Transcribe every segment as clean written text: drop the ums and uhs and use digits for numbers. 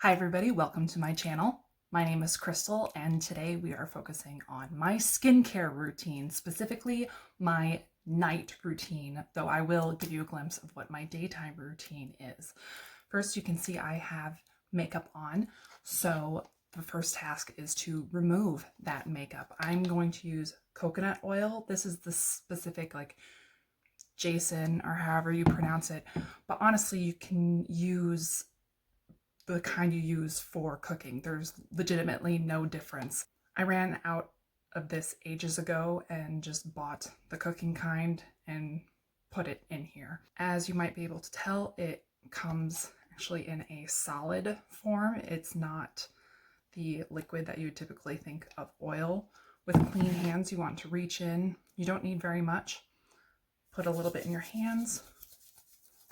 Hi everybody, welcome to my channel. My name is Crystal and today we are focusing on my skincare routine, specifically my night routine, though I will give you a glimpse of what my daytime routine is. First, you can see I have makeup on, so the first task is to remove that makeup. I'm going to use coconut oil. This is the specific Jason or however you pronounce it, but honestly you can use the kind you use for cooking. There's legitimately no difference. I ran out of this ages ago and just bought the cooking kind and put it in here. As you might be able to tell, it comes actually in a solid form. It's not the liquid that you would typically think of oil. With clean hands, you want to reach in. You don't need very much. Put a little bit in your hands,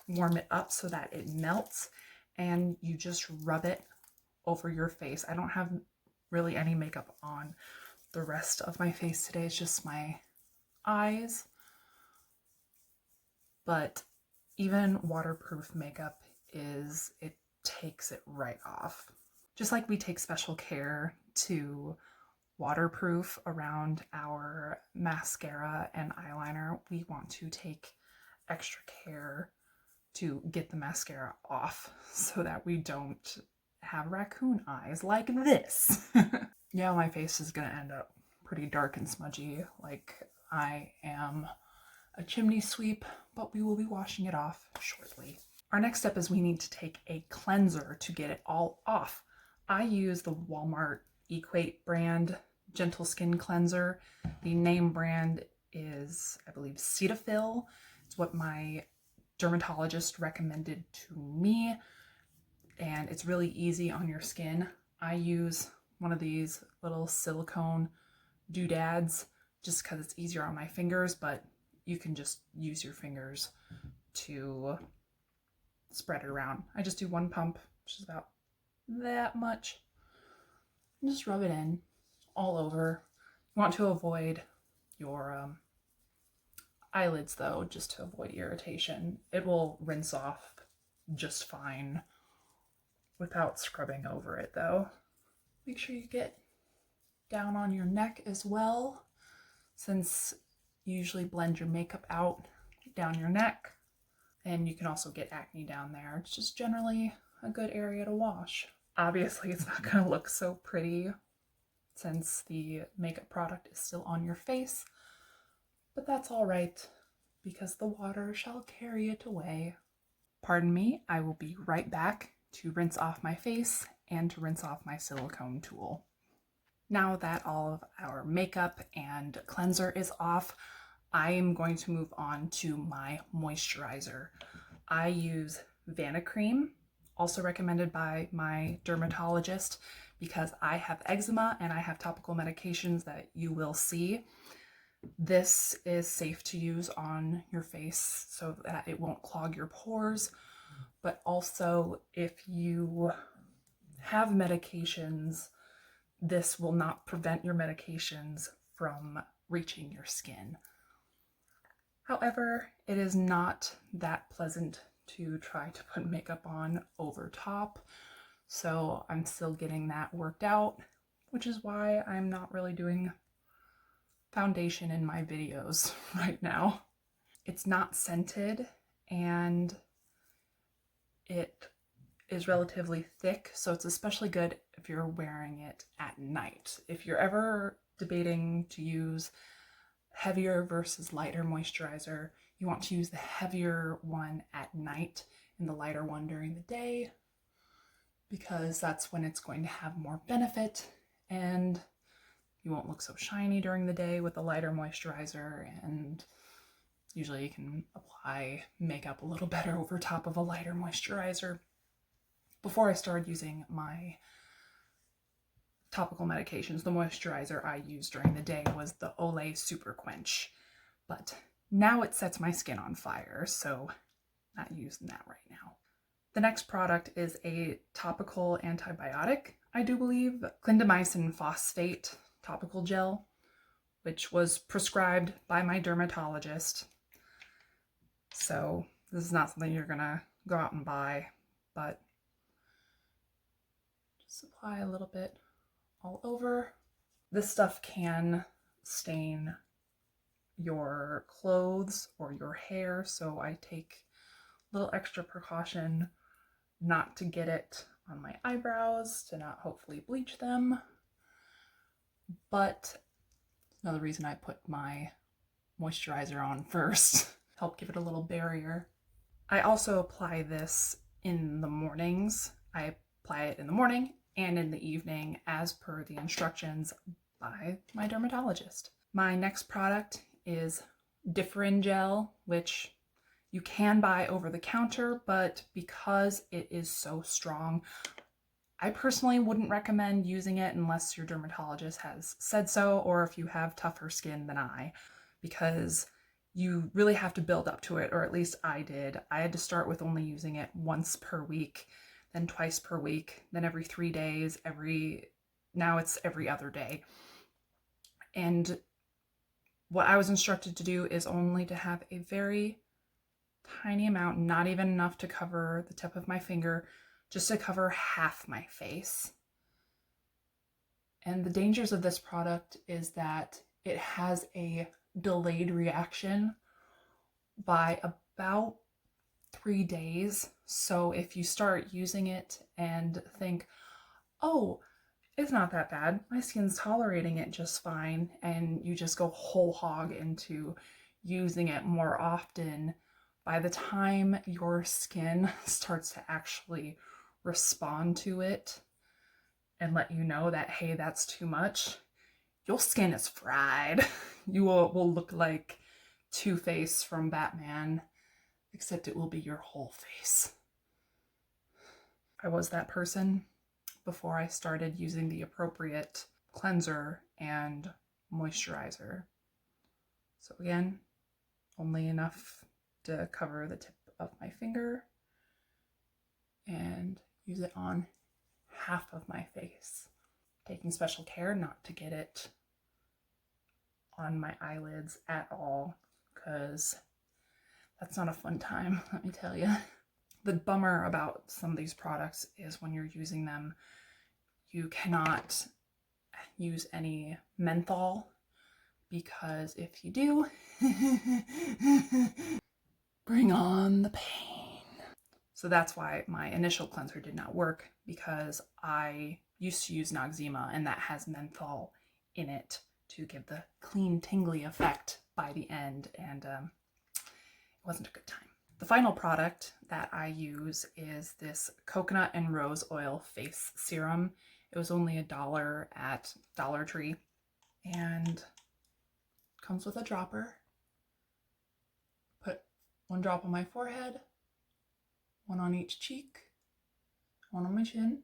warm it up so that it melts, and you just rub it over your face. I don't have really any makeup on the rest of my face today. It's just my eyes. But even waterproof makeup it takes it right off. Just like we take special care to waterproof around our mascara and eyeliner, we want to take extra care to get the mascara off so that we don't have raccoon eyes like this. Yeah, my face is gonna end up pretty dark and smudgy, like I am a chimney sweep, but we will be washing it off shortly. Our next step is we need to take a cleanser to get it all off. I use the Walmart Equate brand Gentle Skin Cleanser. The name brand is, I believe, Cetaphil. It's what my dermatologist recommended to me, and it's really easy on your skin. I use one of these little silicone doodads just because it's easier on my fingers, but you can just use your fingers to spread it around. I just do one pump, which is about that much, and just rub it in all over. You want to avoid your eyelids though, just to avoid irritation. It will rinse off just fine without scrubbing over it though. Make sure you get down on your neck as well, since you usually blend your makeup out down your neck, and you can also get acne down there. It's just generally a good area to wash. Obviously it's not going to look so pretty since the makeup product is still on your face, but that's all right because the water shall carry it away. Pardon me, I will be right back to rinse off my face and to rinse off my silicone tool. Now that all of our makeup and cleanser is off, I am going to move on to my moisturizer. I use Vanicream, also recommended by my dermatologist, because I have eczema and I have topical medications that you will see. This is safe to use on your face so that it won't clog your pores, but also if you have medications, this will not prevent your medications from reaching your skin. However, it is not that pleasant to try to put makeup on over top, so I'm still getting that worked out, which is why I'm not really doing foundation in my videos right now. It's not scented and it is relatively thick, so it's especially good if you're wearing it at night. If you're ever debating to use heavier versus lighter moisturizer, you want to use the heavier one at night and the lighter one during the day, because that's when it's going to have more benefit and you won't look so shiny during the day with a lighter moisturizer, and usually you can apply makeup a little better over top of a lighter moisturizer. Before I started using my topical medications, the moisturizer I used during the day was the Olay Super Quench, but now it sets my skin on fire, so not using that right now. The next product is a topical antibiotic, I do believe, clindamycin phosphate topical gel, which was prescribed by my dermatologist. So this is not something you're gonna go out and buy, but Just apply a little bit all over. This stuff can stain your clothes or your hair, so I take a little extra precaution not to get it on my eyebrows, to not hopefully bleach them. But another reason I put my moisturizer on first, help give it a little barrier. I also apply this in the mornings. I apply it in the morning and in the evening as per the instructions by my dermatologist. My next product is Differin Gel, which you can buy over the counter, but because it is so strong, I personally wouldn't recommend using it unless your dermatologist has said so, or if you have tougher skin than I, because you really have to build up to it, or at least I did. I had to start with only using it once per week, then twice per week, then every 3 days, now it's every other day. And what I was instructed to do is only to have a very tiny amount, not even enough to cover the tip of my finger, just to cover half my face. And the dangers of this product is that it has a delayed reaction by about 3 days. So if you start using it and think, oh, it's not that bad, my skin's tolerating it just fine, and you just go whole hog into using it more often, by the time your skin starts to actually respond to it and let you know that, hey, that's too much, your skin is fried. You will look like Two-Face from Batman, except it will be your whole face. I was that person before I started using the appropriate cleanser and moisturizer. So again, only enough to cover the tip of my finger, and use it on half of my face, taking special care not to get it on my eyelids at all, because that's not a fun time, let me tell you. The bummer about some of these products is when you're using them, you cannot use any menthol, because if you do, bring on the pain. So that's why my initial cleanser did not work, because I used to use Noxzema, and that has menthol in it to give the clean, tingly effect by the end, and it wasn't a good time. The final product that I use is this coconut and rose oil face serum. It was only $1 at Dollar Tree, and comes with a dropper. Put 1 drop on my forehead, 1 on each cheek, 1 on my chin,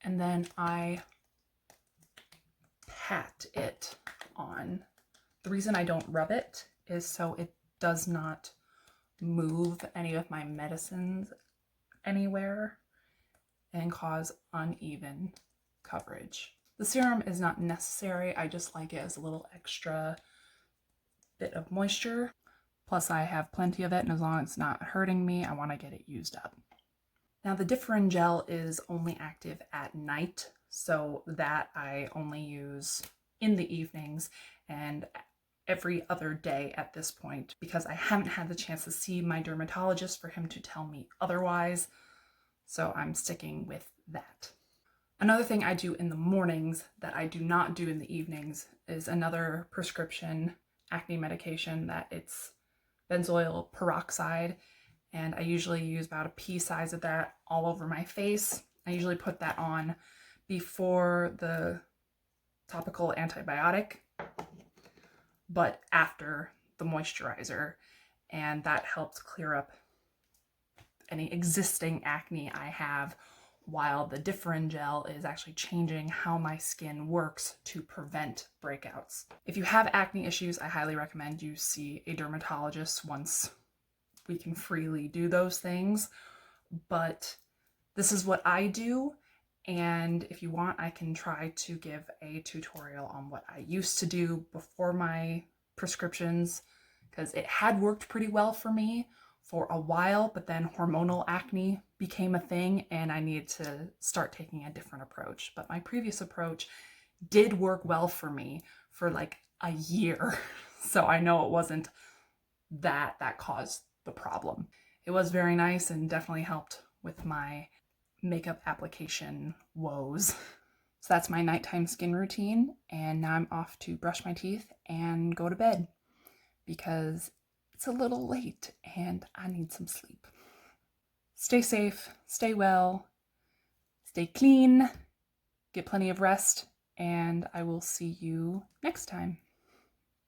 and then I pat it on. The reason I don't rub it is so it does not move any of my medicines anywhere and cause uneven coverage. The serum is not necessary, I just like it as a little extra bit of moisture. Plus I have plenty of it, and as long as it's not hurting me, I want to get it used up. Now the Differin Gel is only active at night, so that I only use in the evenings and every other day at this point, because I haven't had the chance to see my dermatologist for him to tell me otherwise, so I'm sticking with that. Another thing I do in the mornings that I do not do in the evenings is another prescription acne medication that it's benzoyl peroxide, and I usually use about a pea size of that all over my face. I usually put that on before the topical antibiotic, but after the moisturizer, and that helps clear up any existing acne I have, while the Differin Gel is actually changing how my skin works to prevent breakouts. If you have acne issues, I highly recommend you see a dermatologist once we can freely do those things, but this is what I do, and if you want, I can try to give a tutorial on what I used to do before my prescriptions, because it had worked pretty well for me for a while, but then hormonal acne became a thing and I needed to start taking a different approach. But my previous approach did work well for me for like a year. So I know it wasn't that caused the problem. It was very nice and definitely helped with my makeup application woes. So that's my nighttime skin routine. And now I'm off to brush my teeth and go to bed because it's a little late and I need some sleep. Stay safe, stay well, stay clean, get plenty of rest, and I will see you next time.